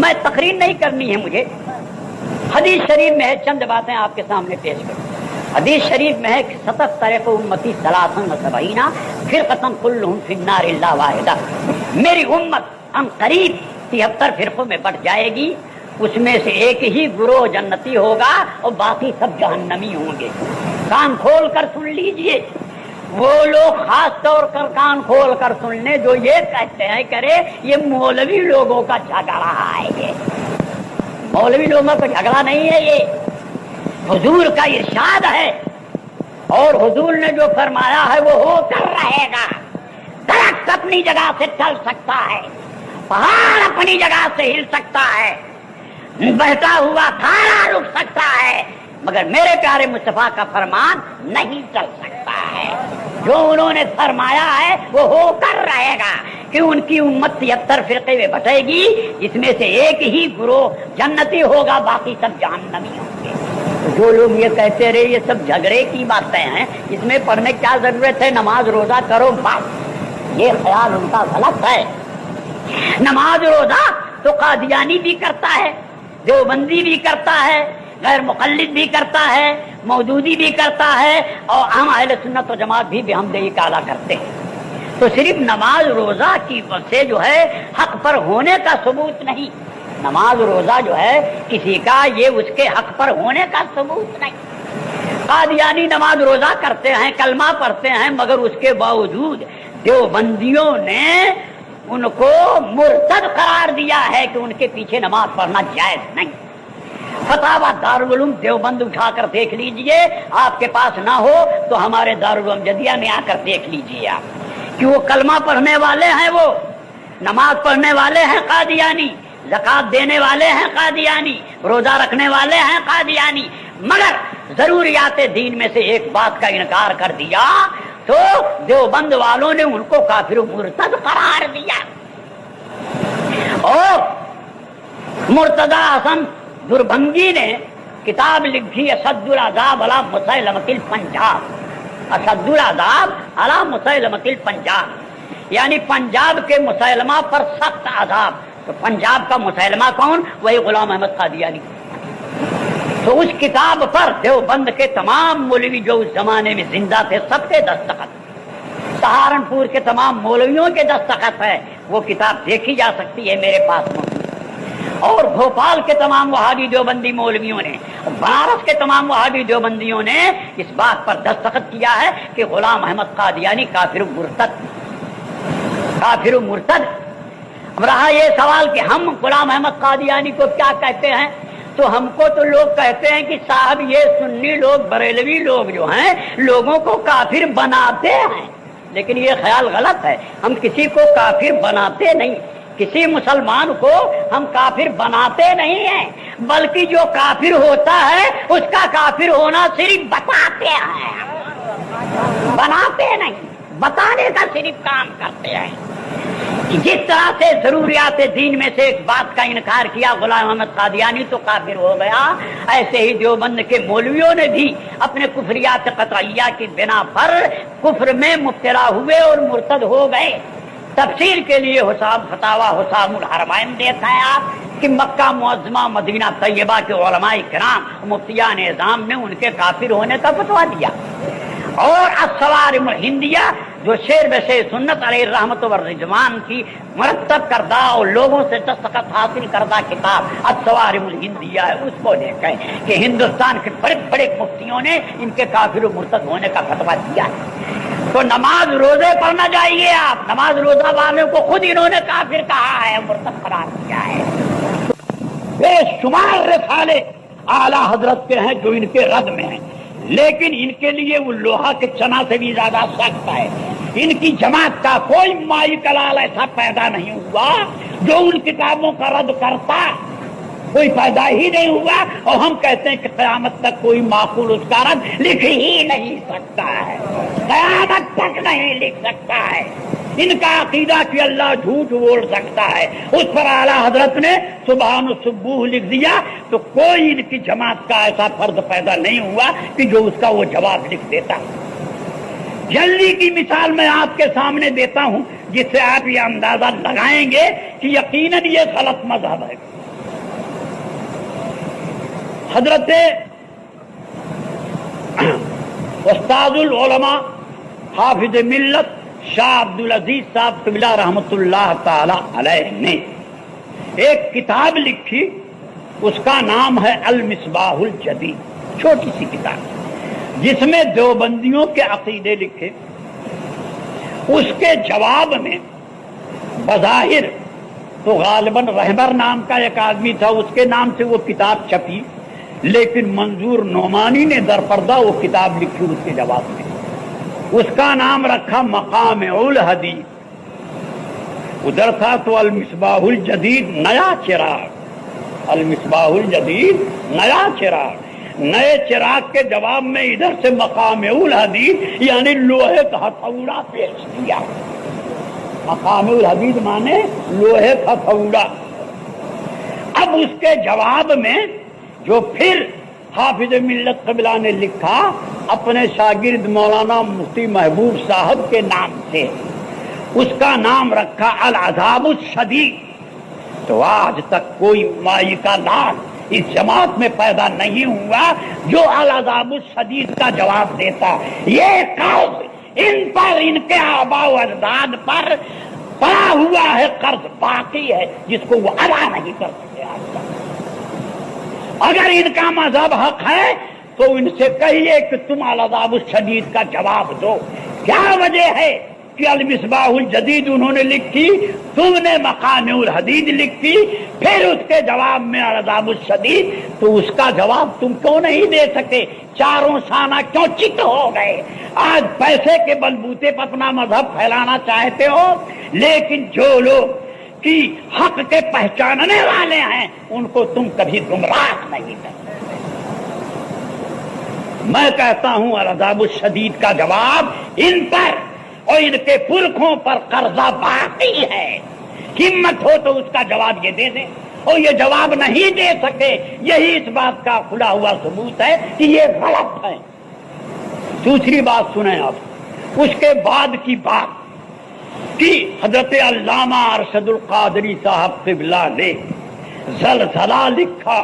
میں تقریر نہیں کرنی ہے مجھے، حدیث شریف میں ہے، چند باتیں آپ کے سامنے پیش کروں۔ حدیث شریف میں ہے کہ 77 امتی 73 فرقۃ کلھم فی النار الا واحدہ، میری امت ہم قریب 73 فرقوں میں بٹ جائے گی، اس میں سے ایک ہی گروہ جنتی ہوگا اور باقی سب جہنمی ہوں گے۔ کان کھول کر سن لیجئے، وہ لوگ خاص طور پر کان کھول کر سن لیں جو یہ کہتے ہیں کرے یہ مولوی لوگوں کا جھگڑا ہے، یہ مولوی لوگوں کا جھگڑا نہیں ہے، یہ حضور کا ارشاد ہے، اور حضور نے جو فرمایا ہے وہ ہو کر رہے گا۔ درخت اپنی جگہ سے چل سکتا ہے، پہاڑ اپنی جگہ سے ہل سکتا ہے، بہتا ہوا تھارا رک سکتا ہے، مگر میرے پیارے مصطفیٰ کا فرمان نہیں چل سکتا ہے۔ جو انہوں نے فرمایا ہے وہ ہو کر رہے گا کہ ان کی امت 73 فرقے میں بٹے گی، جس میں سے ایک ہی گروہ جنتی ہوگا، باقی سب جہنمی ہوں گے۔ جو لوگ یہ کہتے رہے یہ سب جھگڑے کی باتیں ہیں، اس میں پڑھنے کیا ضرورت ہے، نماز روزہ کرو بس، یہ خیال ان کا غلط ہے۔ نماز روزہ تو قادیانی بھی کرتا ہے، دیوبندی بھی کرتا ہے، غیر مقلد بھی کرتا ہے، مودودی بھی کرتا ہے، اور ہم اہل سنت و جماعت بھی بحمدہ تعالیٰ کرتے ہیں۔ تو صرف نماز روزہ کی سے جو ہے حق پر ہونے کا ثبوت نہیں، نماز روزہ جو ہے کسی کا یہ اس کے حق پر ہونے کا ثبوت نہیں۔ قادیانی نماز روزہ کرتے ہیں، کلمہ پڑھتے ہیں، مگر اس کے باوجود دیوبندیوں نے ان کو مرتد قرار دیا ہے کہ ان کے پیچھے نماز پڑھنا جائز نہیں۔ فتاوی دارالعلوم دیوبند اٹھا کر دیکھ لیجئے، آپ کے پاس نہ ہو تو ہمارے دارالعلوم جدیہ میں آ کر دیکھ لیجئے آپ کہ وہ کلمہ پڑھنے والے ہیں، وہ نماز پڑھنے والے ہیں قادیانی، زکات دینے والے ہیں قادیانی، روزہ رکھنے والے ہیں قادیانی، مگر ضروریات دین میں سے ایک بات کا انکار کر دیا تو دیوبند والوں نے ان کو کافر و مرتد قرار دیا۔ اور مرتضی حسن دربھنگی نے کتاب لکھی اشد العذاب علی مسیلمۃ الپنجاب، اشد العذاب علی مسیلمۃ الپنجاب، یعنی پنجاب کے مسیلمہ پر سخت عذاب۔ تو پنجاب کا مسیلمہ کون؟ وہی غلام احمد قادیانی۔ تو اس کتاب پر دیوبند کے تمام مولوی جو اس زمانے میں زندہ تھے سب کے دستخط، سہارنپور کے تمام مولویوں کے دستخط ہے، وہ کتاب دیکھی جا سکتی ہے میرے پاس موجود۔ اور بھوپال کے تمام وہابی دیوبندی مولویوں نے، بنارس کے تمام وہابی دیوبندیوں نے اس بات پر دستخط کیا ہے کہ غلام احمد قادیانی کافر و مرتد، کافر و مرتد۔ اب رہا یہ سوال کہ ہم غلام احمد قادیانی کو کیا کہتے ہیں، تو ہم کو تو لوگ کہتے ہیں کہ صاحب یہ سنی لوگ، بریلوی لوگ جو ہیں لوگوں کو کافر بناتے ہیں، لیکن یہ خیال غلط ہے، ہم کسی کو کافر بناتے نہیں، کسی مسلمان کو ہم کافر بناتے نہیں ہیں، بلکہ جو کافر ہوتا ہے اس کا کافر ہونا صرف بتاتے ہیں، بناتے نہیں، بتانے کا صرف کام کرتے ہیں۔ جس طرح سے ضروریات دین میں سے ایک بات کا انکار کیا غلام احمد قادیانی تو کافر ہو گیا، ایسے ہی دیوبند کے مولویوں نے بھی اپنے کفریات قطعیہ کی بنا پر کفر میں مبتلا ہوئے اور مرتد ہو گئے۔ تفصیل کے لیے فتاوی حسام الحرمین دیکھا ہے آپ کہ مکہ معظمہ مدینہ طیبہ کے علماء کرام مفتیان اعظام نے ان کے کافر ہونے کا فتویٰ دیا۔ اور الصوارم الہندیہ جو شیر بشیر سنت علیہ الرحمت والرضوان کی مرتب کردہ اور لوگوں سے دستخط حاصل کردہ کتاب الصوارم الہندیہ ہے، اس کو دیکھیں کہ ہندوستان کے بڑے بڑے مفتیوں نے ان کے کافر و مرتد ہونے کا فتویٰ دیا ہے۔ تو نماز روزے پڑھنا چاہیے آپ، نماز روزہ والوں کو خود انہوں نے کافر کہا ہے، مرتد قرار دیا ہے۔ بے شمار رسالے اعلیٰ حضرت کے ہیں جو ان کے رد میں ہیں، لیکن ان کے لیے وہ لوہا کے چنا سے بھی زیادہ سخت ہے۔ ان کی جماعت کا کوئی مائی کلال ایسا پیدا نہیں ہوا جو ان کتابوں کا رد کرتا، کوئی پیدا ہی نہیں ہوا، اور ہم کہتے ہیں کہ قیامت تک کوئی معقول اس کا رد لکھ ہی نہیں سکتا ہے، قیامت تک نہیں لکھ سکتا ہے۔ ان کا عقیدہ کہ اللہ جھوٹ بول سکتا ہے، اس پر اعلیٰ حضرت نے سبحان السبوح لکھ دیا، تو کوئی ان کی جماعت کا ایسا فرد پیدا نہیں ہوا کہ جو اس کا وہ جواب لکھ دیتا۔ جلدی کی مثال میں آپ کے سامنے دیتا ہوں جس سے آپ یہ اندازہ لگائیں گے کہ یقیناً یہ غلط مذہب ہے۔ حضرت استاد العلماء حافظ ملت شاہ عبد العزیز صاحب قبلہ رحمۃ اللہ تعالی علیہ نے ایک کتاب لکھی، اس کا نام ہے المصباح الجدید، چھوٹی سی کتاب جس میں دیوبندیوں کے عقیدے لکھے۔ اس کے جواب میں بظاہر تو غالباً رہبر نام کا ایک آدمی تھا، اس کے نام سے وہ کتاب چھپی، لیکن منظور نعمانی نے درپردہ وہ کتاب لکھی اس کے جواب میں۔ اس کا نام رکھا مقام الحدیث، ادھر تھا تو المصباح الجدید نیا چراغ، المصباح الجدید نیا چراغ، نئے چراغ کے جواب میں ادھر سے مقام الحدیث یعنی لوہے کا ہتھوڑا پیش کیا۔ مقام الحدیث مانے لوہے کا ہتھوڑا۔ اب اس کے جواب میں جو پھر حافظ ملت قبلہ نے لکھا اپنے شاگرد مولانا مفتی محبوب صاحب کے نام سے، اس کا نام رکھا العذاب الشدید۔ تو آج تک کوئی مائی کا لال اس جماعت میں پیدا نہیں ہوا جو العذاب الشدید کا جواب دیتا۔ یہ قرض ان پر، ان کے آباء و اجداد پر پڑا ہوا ہے، قرض باقی ہے جس کو وہ ادا نہیں کر سکتے آج تک۔ اگر ان کا مذہب حق ہے تو ان سے کہیے کہ تم العذاب الشدید کا جواب دو۔ کیا وجہ ہے کہ المصباح الجدید انہوں نے لکھی، تم نے مقام الحدید لکھی، پھر اس کے جواب میں العذاب الشدید، تو اس کا جواب تم کیوں نہیں دے سکے؟ چاروں سانہ کیوں چت ہو گئے؟ آج پیسے کے بلبوتے پر اپنا مذہب پھیلانا چاہتے ہو، لیکن جو لوگ کی حق کے پہچاننے والے ہیں ان کو تم کبھی گمراہ نہیں کرتے۔ میں کہتا ہوں العذاب الشدید کا جواب ان پر اور ان کے پرکھوں پر قرضہ باقی ہے۔ ہمت ہو تو اس کا جواب یہ دے دیں، اور یہ جواب نہیں دے سکے، یہی اس بات کا کھلا ہوا ثبوت ہے کہ یہ غلط ہے۔ دوسری بات سنیں آپ، اس کے بعد کی بات کہ حضرت علامہ ارشد القادری صاحب قبلہ نے زلزلہ لکھا،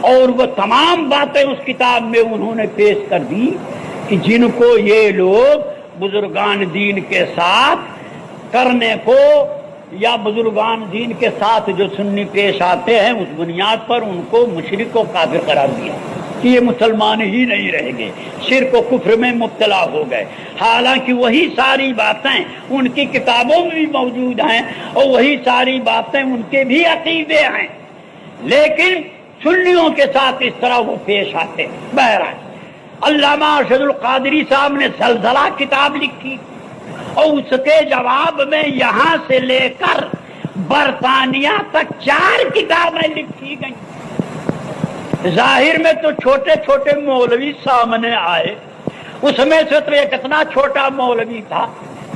اور وہ تمام باتیں اس کتاب میں انہوں نے پیش کر دی کہ جن کو یہ لوگ بزرگان دین کے ساتھ کرنے کو، یا بزرگان دین کے ساتھ جو سنی پیش آتے ہیں، اس بنیاد پر ان کو مشرک و کافر قرار دیا کہ یہ مسلمان ہی نہیں رہیں گے، شرک و کفر میں مبتلا ہو گئے۔ حالانکہ وہی ساری باتیں ان کی کتابوں میں بھی موجود ہیں، اور وہی ساری باتیں ان کے بھی عقیدے ہیں، لیکن سنیوں کے ساتھ اس طرح وہ پیش آتے۔ بہرحال علامہ ارشد القادری صاحب نے زلزلہ کتاب لکھی، اور اس کے جواب میں یہاں سے لے کر برطانیہ تک 4 کتابیں لکھی گئیں۔ ظاہر میں تو چھوٹے چھوٹے مولوی سامنے آئے، اس میں سے تو ایک اتنا چھوٹا مولوی تھا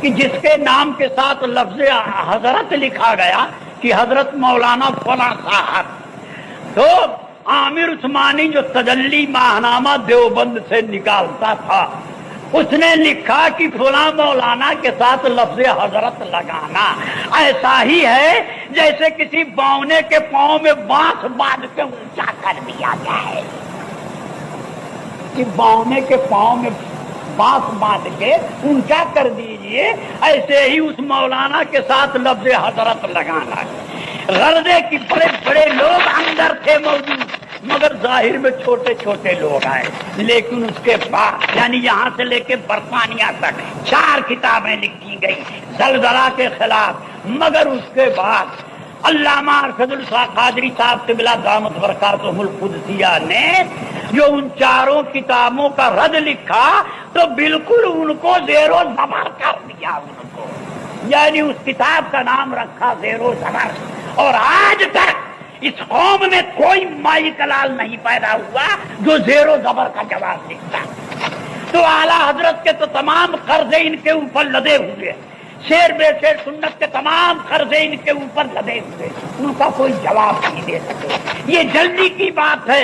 کہ جس کے نام کے ساتھ لفظ حضرت لکھا گیا کہ حضرت مولانا فلاں صاحب۔ تو عامر عثمانی جو تجلی ماہنامہ دیوبند سے نکالتا تھا، اس نے لکھا کہ فلاں مولانا کے ساتھ لفظ حضرت لگانا ایسا ہی ہے جیسے کسی باونے کے پاؤں میں بانس باندھ کے اونچا کر دیا جائے، کہ باونے کے پاؤں میں بانس باندھ کے اونچا کر دیجئے، ایسے ہی اس مولانا کے ساتھ لفظ حضرت لگانا۔ غرضے کی بڑے بڑے لوگ اندر تھے موجود، مگر ظاہر میں چھوٹے چھوٹے لوگ آئے۔ لیکن اس کے بعد یعنی یہاں سے لے کے برطانیہ تک 4 کتابیں لکھی گئی زلزلہ کے خلاف، مگر اس کے بعد علامہ ارشد القادری صاحب قبلہ دامت برکاتہ القدسیہ نے جو ان 4 کتابوں کا رد لکھا تو بالکل ان کو زیر و زبر کر دیا ان کو، یعنی اس کتاب کا نام رکھا زیر و زبر۔ اور آج تک اس قوم میں کوئی مائی کلال نہیں پیدا ہوا جو زیر و زبر کا جواب لکھتا۔ تو اعلیٰ حضرت کے تو تمام قرضے ان کے اوپر لدے ہوئے، شیر بے شیر سنت کے تمام قرضے ان کے اوپر لدے ہوئے، ان کا کوئی جواب نہیں دے سکے۔ یہ جلدی کی بات ہے